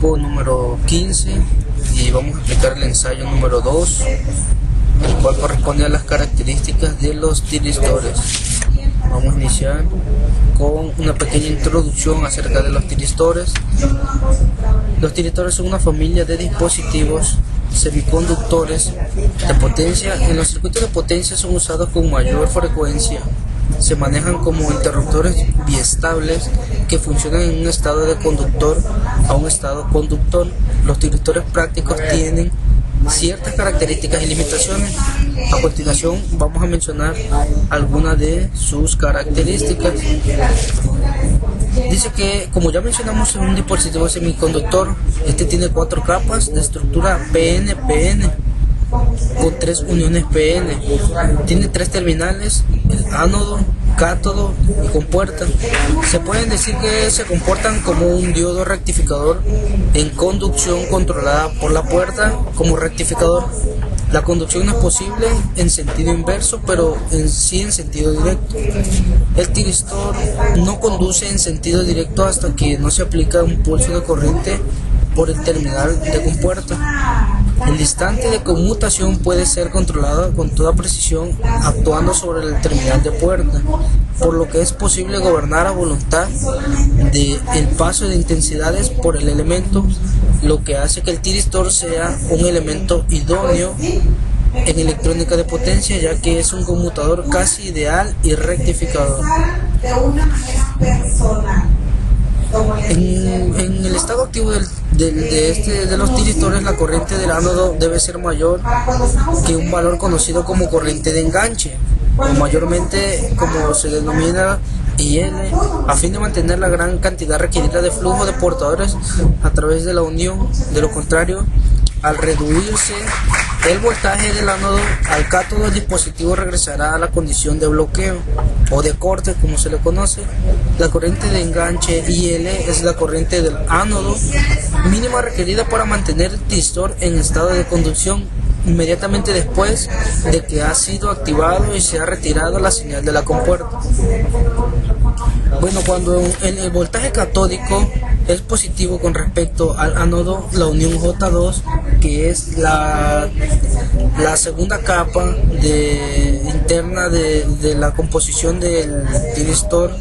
didáctico número 15 y vamos a explicar el ensayo número 2, el cual corresponde a las características de los tiristores. Vamos a iniciar con una pequeña introducción acerca de los tiristores. Los tiristores son una familia de dispositivos semiconductores de potencia. En los circuitos de potencia son usados con mayor frecuencia. Se manejan como interruptores biestables que funcionan en un estado de conductor a un estado conductor. Los tiristores prácticos tienen ciertas características y limitaciones. A continuación vamos a mencionar algunas de sus características. Dice que, como ya mencionamos, es un dispositivo semiconductor. Este tiene 4 capas de estructura PN-PN con 3 uniones PN. Tiene 3 terminales: el ánodo, cátodo y compuerta. Se pueden decir que se comportan como un diodo rectificador en conducción controlada por la puerta como rectificador. La conducción no es posible en sentido inverso, pero sí en sentido directo. El tiristor no conduce en sentido directo hasta que no se aplica un pulso de corriente por el terminal de compuerta. El instante de conmutación puede ser controlado con toda precisión actuando sobre el terminal de puerta, por lo que es posible gobernar a voluntad el paso de intensidades por el elemento, lo que hace que el tiristor sea un elemento idóneo en electrónica de potencia, ya que es un conmutador casi ideal y rectificador. En el estado activo de los tiristores, la corriente del ánodo debe ser mayor que un valor conocido como corriente de enganche, o mayormente como se denomina IL, a fin de mantener la gran cantidad requerida de flujo de portadores a través de la unión. De lo contrario, al reducirse el voltaje del ánodo al cátodo, el dispositivo regresará a la condición de bloqueo o de corte, como se le conoce. La corriente de enganche IL es la corriente del ánodo mínima requerida para mantener el tiristor en estado de conducción inmediatamente después de que ha sido activado y se ha retirado la señal de la compuerta. Bueno, cuando el voltaje catódico es positivo con respecto al ánodo, la unión J2, que es la segunda capa interna de la composición del tiristor,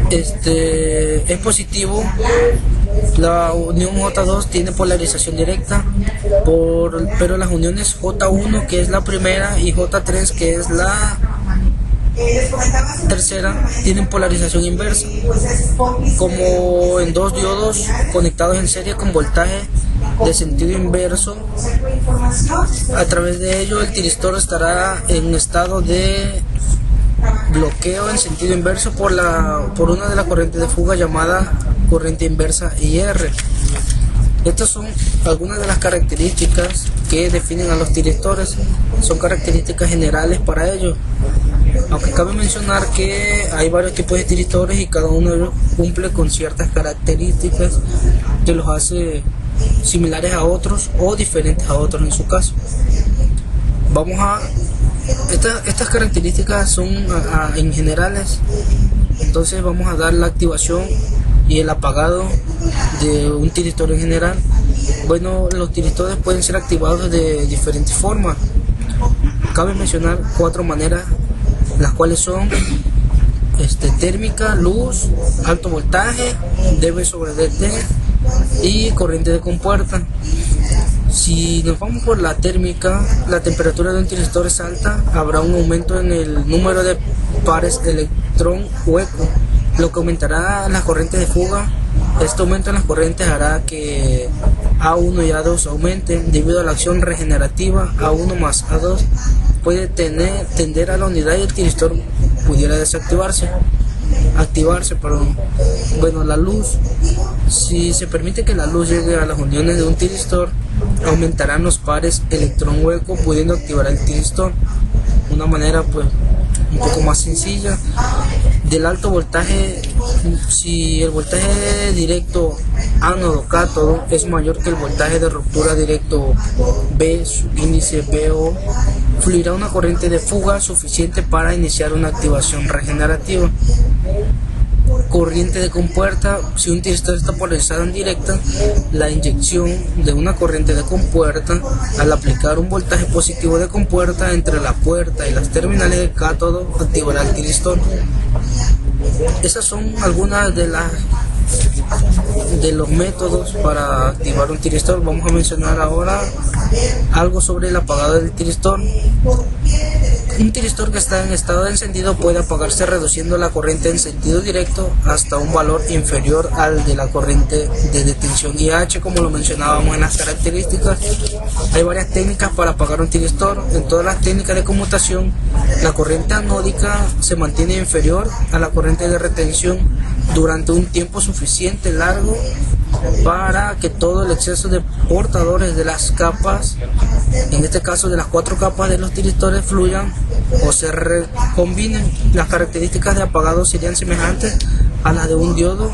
es positivo. La unión J2 tiene polarización directa, pero las uniones J1, que es la primera, y J3, que es la tercera, tienen polarización inversa, como en dos diodos conectados en serie con voltaje de sentido inverso. A través de ello, el tiristor estará en un estado de bloqueo en sentido inverso por una de las corrientes de fuga llamada corriente inversa IR. Estas son algunas de las características que definen a los tiristores. Son características generales para ellos, aunque cabe mencionar que hay varios tipos de tiristores y cada uno de ellos cumple con ciertas características que los hace similares a otros o diferentes a otros en su caso. Estas características son en generales. Entonces vamos a dar la activación y el apagado de un tiristor en general. Bueno, los tiristores pueden ser activados de diferentes formas. Cabe mencionar 4 maneras, las cuales son térmica, luz, alto voltaje, dB sobre dt y corriente de compuerta. Si nos vamos por la térmica, la temperatura de un tiristor es alta, habrá un aumento en el número de pares electrón hueco, lo que aumentará las corrientes de fuga. Este aumento en las corrientes hará que A1 y A2 aumenten debido a la acción regenerativa. A1 más A2 puede tender a la unidad y el tiristor pudiera activarse. Bueno, la luz, si se permite que la luz llegue a las uniones de un tiristor, aumentarán los pares electrón hueco, pudiendo activar el tiristor. Una manera un poco más sencilla. Del alto voltaje, si el voltaje directo ánodo cátodo es mayor que el voltaje de ruptura directo B, subíndice BO, fluirá una corriente de fuga suficiente para iniciar una activación regenerativa. corriente de compuerta. Si un tiristor está polarizado en directa, la inyección de una corriente de compuerta al aplicar un voltaje positivo de compuerta entre la puerta y las terminales de cátodo activará el tiristor. Esas son algunas de los métodos para activar un tiristor. Vamos a mencionar ahora algo sobre el apagado del tiristor. Un tiristor que está en estado de encendido puede apagarse reduciendo la corriente en sentido directo hasta un valor inferior al de la corriente de detención IH, como lo mencionábamos en las características. Hay varias técnicas para apagar un tiristor. En todas las técnicas de conmutación, la corriente anódica se mantiene inferior a la corriente de retención durante un tiempo suficiente largo para que todo el exceso de portadores de las capas, en este caso de las 4 capas de los tiristores, fluyan o se recombinen. Las características de apagado serían semejantes a las de un diodo,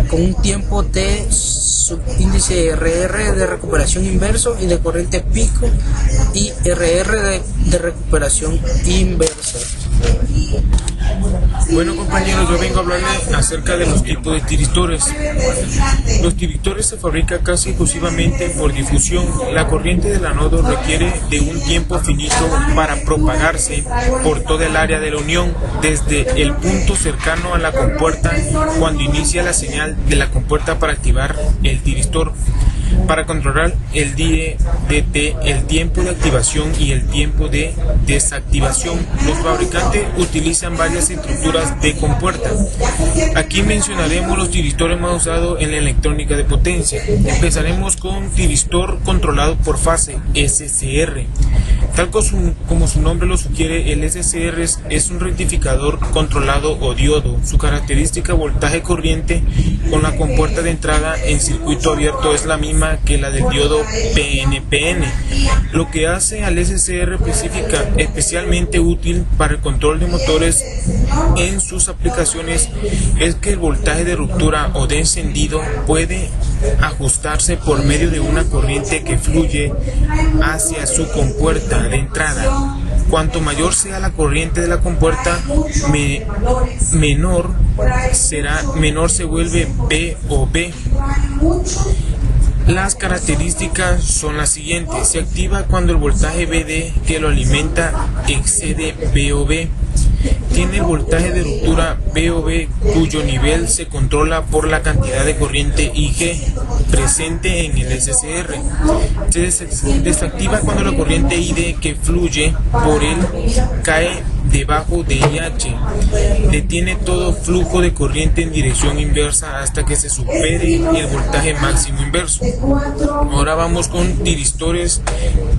con un tiempo T subíndice RR de recuperación inverso y de corriente pico y RR de recuperación inversa. Bueno, compañeros, yo vengo a hablarles acerca de los tipos de tiristores. Los tiristores se fabrican casi exclusivamente por difusión. La corriente del anodo requiere de un tiempo finito para propagarse por toda el área de la unión, desde el punto cercano a la compuerta cuando inicia la señal de la compuerta para activar el tiristor. Para controlar el DT, el tiempo de activación y el tiempo de desactivación, los fabricantes utilizan varias estructuras de compuerta. Aquí mencionaremos los tiristores más usados en la electrónica de potencia. Empezaremos con tiristor controlado por fase, SCR. Tal como su nombre lo sugiere, el SCR es un rectificador controlado o diodo. Su característica voltaje corriente con la compuerta de entrada en circuito abierto es la misma que la del diodo PNPN, lo que hace al SCR especialmente útil para el control de motores en sus aplicaciones es que el voltaje de ruptura o de encendido puede ajustarse por medio de una corriente que fluye hacia su compuerta de entrada. Cuanto mayor sea la corriente de la compuerta, menor se vuelve B o B. Las características son las siguientes: se activa cuando el voltaje VD que lo alimenta excede VOB. Tiene el voltaje de ruptura VOB cuyo nivel se controla por la cantidad de corriente IG presente en el SCR. Se desactiva cuando la corriente ID que fluye por él cae debajo de IH. Detiene todo flujo de corriente en dirección inversa hasta que se supere el voltaje máximo inverso. Ahora vamos con tiristores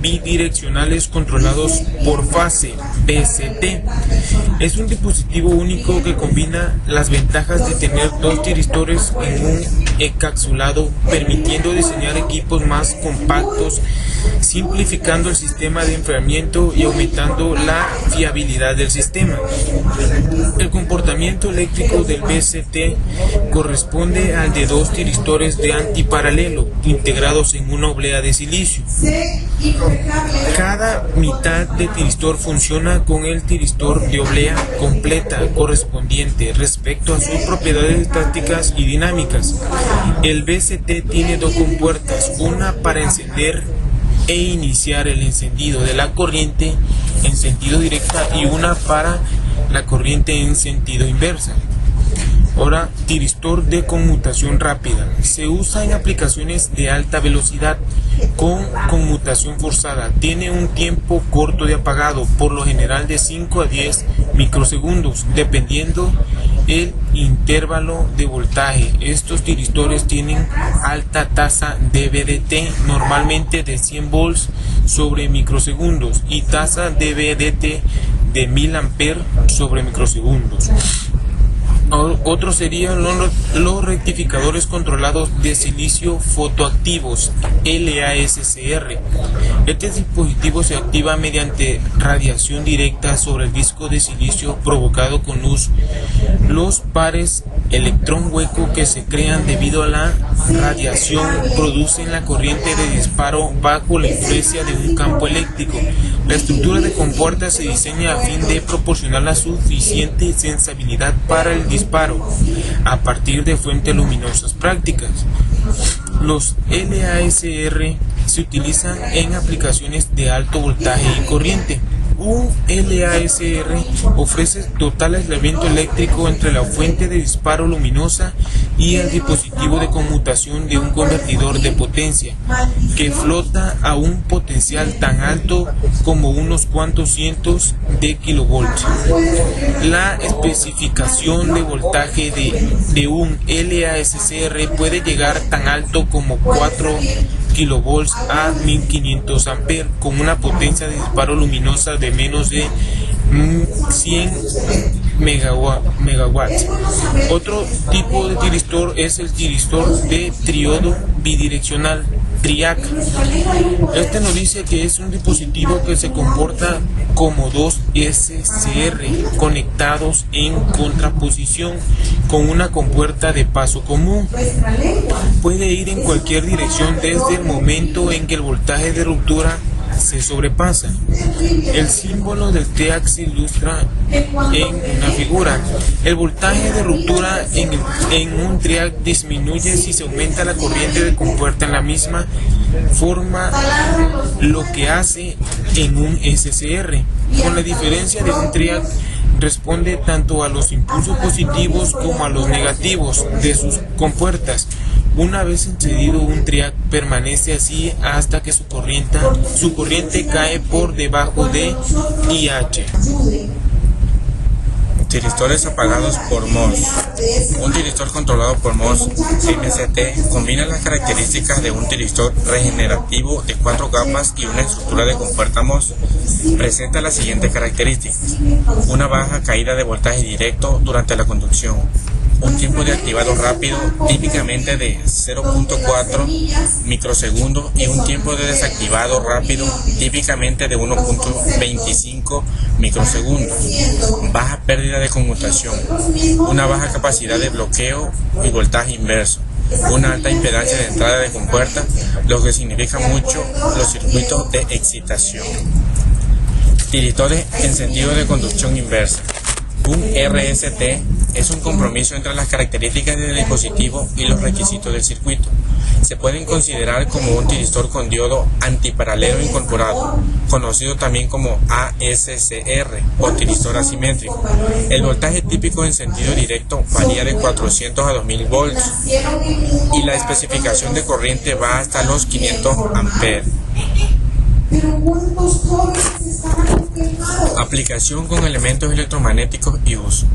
bidireccionales controlados por fase, BCT. Es un dispositivo único que combina las ventajas de tener dos tiristores en un encapsulado, permitiendo diseñar equipos más compactos, simplificando el sistema de enfriamiento y aumentando la fiabilidad del sistema. El comportamiento eléctrico del BCT corresponde al de dos tiristores de antiparalelo integrados en una oblea de silicio. Cada mitad de tiristor funciona con el tiristor de oblea completa correspondiente respecto a sus propiedades estáticas y dinámicas. El BCT tiene dos compuertas, una para encender e iniciar el encendido de la corriente en sentido directa y una para la corriente en sentido inversa. Ahora, tiristor de conmutación rápida. Se usa en aplicaciones de alta velocidad con conmutación forzada. Tiene un tiempo corto de apagado, por lo general de 5 a 10 microsegundos, dependiendo el intervalo de voltaje. Estos tiristores tienen alta tasa de VDT, normalmente de 100 volts sobre microsegundos, y tasa de VDT de 1000 amperes sobre microsegundos. Otros serían los rectificadores controlados de silicio fotoactivos, LASCR. Este dispositivo se activa mediante radiación directa sobre el disco de silicio provocado con luz. Los pares electrón hueco que se crean debido a la radiación producen la corriente de disparo bajo la influencia de un campo eléctrico. La estructura de compuerta se diseña a fin de proporcionar la suficiente sensibilidad para el disparo a partir de fuentes luminosas prácticas. Los LASR se utilizan en aplicaciones de alto voltaje y corriente. Un LASR ofrece total aislamiento eléctrico entre la fuente de disparo luminosa y el dispositivo de conmutación de un convertidor de potencia, que flota a un potencial tan alto como unos cuantos cientos de kilovolts. La especificación de voltaje de un LASR puede llegar tan alto como 4 kilovolts a 1500 amperes con una potencia de disparo luminosa de menos de 100 megawatts. Otro tipo de tiristor es el tiristor de triodo bidireccional, TRIAC. Este nos dice que es un dispositivo que se comporta como dos SCR conectados en contraposición con una compuerta de paso común. Puede ir en cualquier dirección desde el momento en que el voltaje de ruptura se sobrepasa. El símbolo del TRIAC se ilustra en una figura. El voltaje de ruptura en un TRIAC disminuye si se aumenta la corriente de compuerta en la misma forma lo que hace en un SCR. Con la diferencia de un TRIAC responde tanto a los impulsos positivos como a los negativos de sus compuertas. Una vez encendido, un TRIAC permanece así hasta que su corriente cae por debajo de IH. Tiristores apagados por MOS. Un tiristor controlado por MOS MCT combina las características de un tiristor regenerativo de 4 capas y una estructura de compuerta MOS. Presenta las siguientes características: una baja caída de voltaje directo durante la conducción, un tiempo de activado rápido típicamente de 0.4 microsegundos y un tiempo de desactivado rápido típicamente de 1.25 microsegundos, baja pérdida de conmutación, una baja capacidad de bloqueo y voltaje inverso, una alta impedancia de entrada de compuerta, lo que significa mucho los circuitos de excitación. Tiristores en sentido de conducción inversa. Un RST es un compromiso entre las características del dispositivo y los requisitos del circuito. Se pueden considerar como un tiristor con diodo antiparalelo incorporado, conocido también como ASCR o tiristor asimétrico. El voltaje típico en sentido directo varía de 400 a 2000 volts y la especificación de corriente va hasta los 500 amperes. Aplicación con elementos electromagnéticos y uso.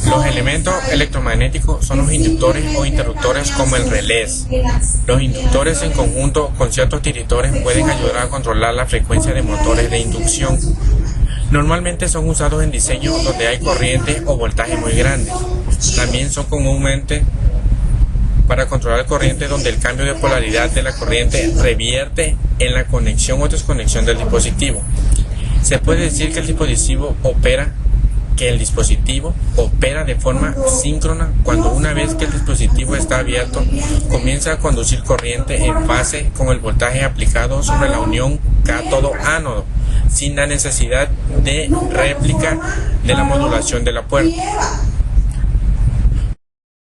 Los elementos electromagnéticos son los inductores o interruptores como el relés. Los inductores en conjunto con ciertos tiristores pueden ayudar a controlar la frecuencia de motores de inducción. Normalmente son usados en diseños donde hay corriente o voltaje muy grande. También son comúnmente para controlar corriente donde el cambio de polaridad de la corriente revierte en la conexión o desconexión del dispositivo. Se puede decir que el dispositivo opera de forma síncrona cuando una vez que el dispositivo está abierto comienza a conducir corriente en fase con el voltaje aplicado sobre la unión cátodo-ánodo sin la necesidad de réplica de la modulación de la puerta.